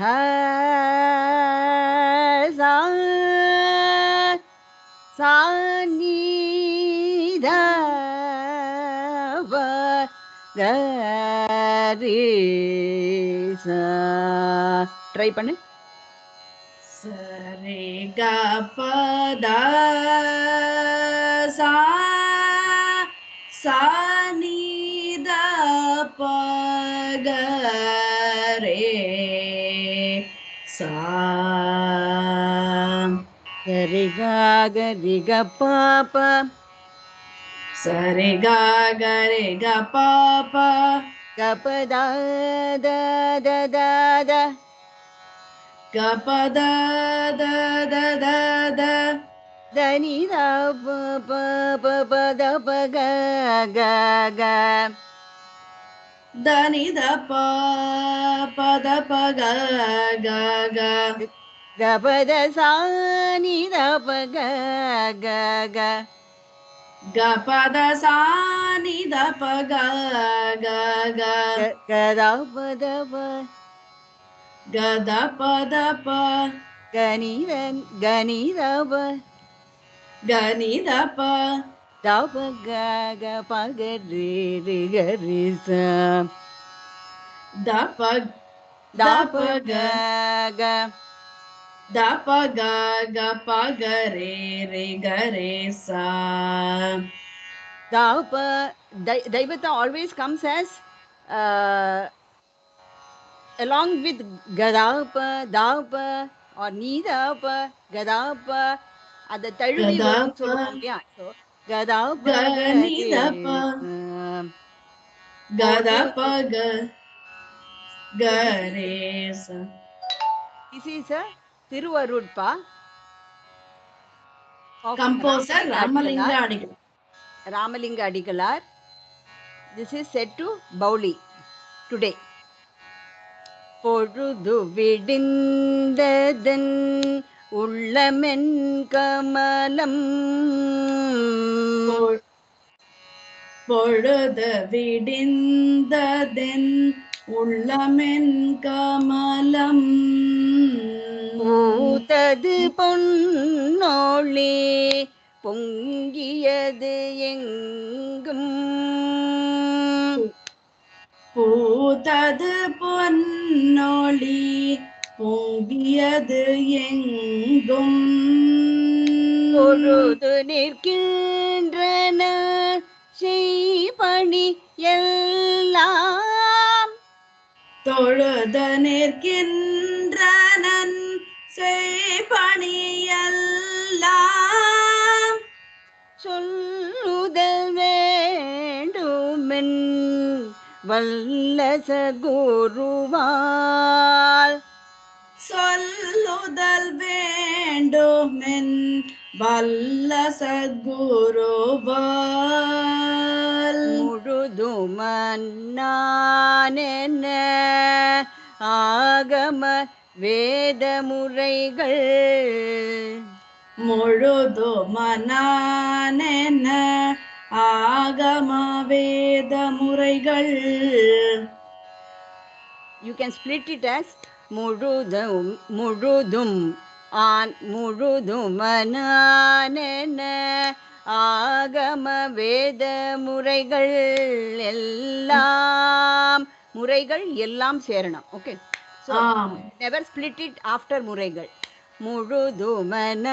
sa sa ni da va ga re sa. Try பண்ணு. சரி க ப த சா சா நீ த ப க ரே சா. சரி க ரி க ப ப. சரி க ரே க ப ப. க ப த த த த த. க ப த த த த த. த ni da p p p p da p ga ga ga. த நி த ப ப த ப க க க. க ப த சா ni da p ga ga ga. க ப த சா நி த ப க க க. க da p da p. க த ப த ப. க ni da p. க நி த ப. da p ga ga pa ga re re ga re sa. த ப da p த ப க. ga ga. த ப க க ப க ரே ரே க ரே சா. da p. Daivata always comes as along with gadapa, dapa or nidapa, gadapa. அதை தழுவி க த வரும்னு ப சொல்லுவோம் இல்லையா? ஸோ கதாப க நி த ப. க த ப க க ரே சா. This is a Thiruvarutpa of composer Ramalinga Adigalar. அடிகள். Ramalinga Adigalar. This is set to Bauli today. பொழுது விடிந்ததன் உள்ளமென் கமலம். பொழுது விடிந்ததென் உள்ளமென் கமலம். பூத்தது பொன்னொளி பொங்கியது எங்கும். பூத்தது பொன்னொளி பொங்கியது எங்கும். பொழுது நிற்கின்றன செய்பணி எல்லாம். தொழுத நிற்கின்றனன் செய்பணியெல்லாம். சொல்லுதல் வேண்டுமென் வல்ல சகுருவால். சொல்லுதல் வேண்டுமென் வல்ல சத்குருவால். முழுதுமன்னானென்ன ஆகம வேத முறைகள். முழுதுமனானென்ன ஆகம வேத முறைகள். You can split it as முழுதும் ஆன் முழுதுமனானென்ன ஆகம வேத முறைகள் எல்லாம். முறைகள் எல்லாம் சேரணும். Okay, so never split it after முறைகள். முழுதுமனானென்ன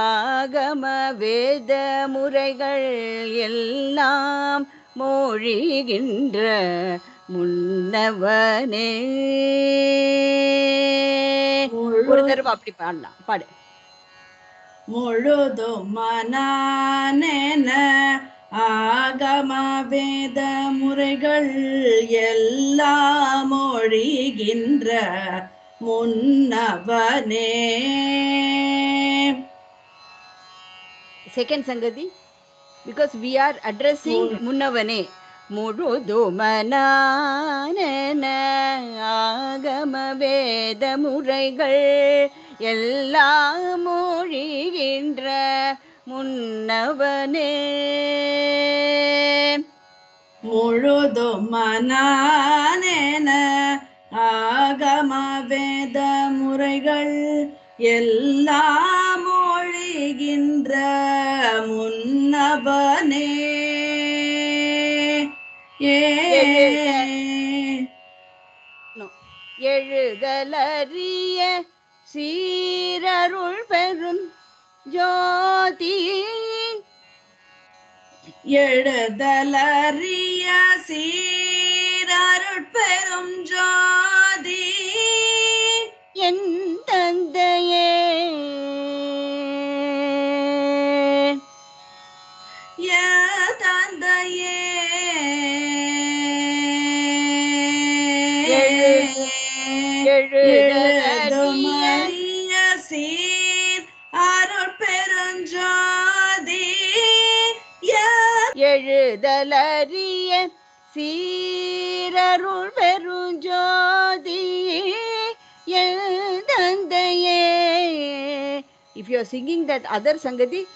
ஆகம வேத முறைகள் எல்லாம் மொழிகின்ற முன்னவனே. ஒரு தடவை அப்படி பாடலாம், பாடு. முழுதுமனானென்ன ஆகம வேத முறைகள் எல்லாம் மொழிகின்ற முன்னவனே. செகண்ட் சங்கதி, because we are addressing முன்னவனே. முழுதுமனானென்ன ஆகம வேத முறைகள் எல்லாம் மொழிகின்ற முன்னவனே. முழுதுமனானென்ன வேத முறைகள் எல்லாம் ஒழிகின்ற முன்னவனே எழுதலறிய சீரருள் பெரும் ஜோதி எழுதலறிய சீரருள் பெரும் ஜோதி என் தந்தையே தந்தையே எழுதுமறிய சீர் அருள் பெருஞ்சோதி எழுதலறிய சீரருள் பெருஞ்சோதி தந்தையே. If you are singing that other Sangati,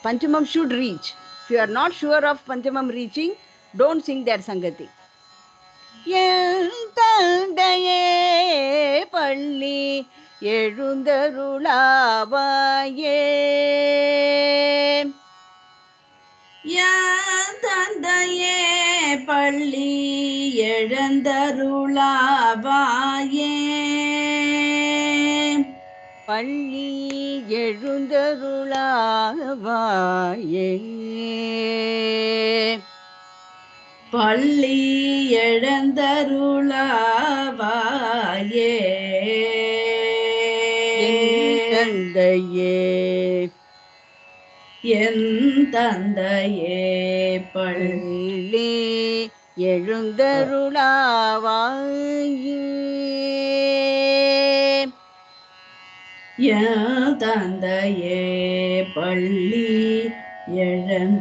Panchamam should reach. If you are not sure of Panchamam reaching, don't sing that Sangati. தந்தையே பள்ளி எழுந்தருளாவாயே தந்தையே பள்ளி எழுந்தருளாவாயே பள்ளி எழுந்தருளாவாயே பள்ளி எழுந்தருளாவாயே தந்தையே என் தந்தையே பள்ளி எழுந்தருளாவாயே என் தந்தையே பள்ளி எழுந்தருளாவாயே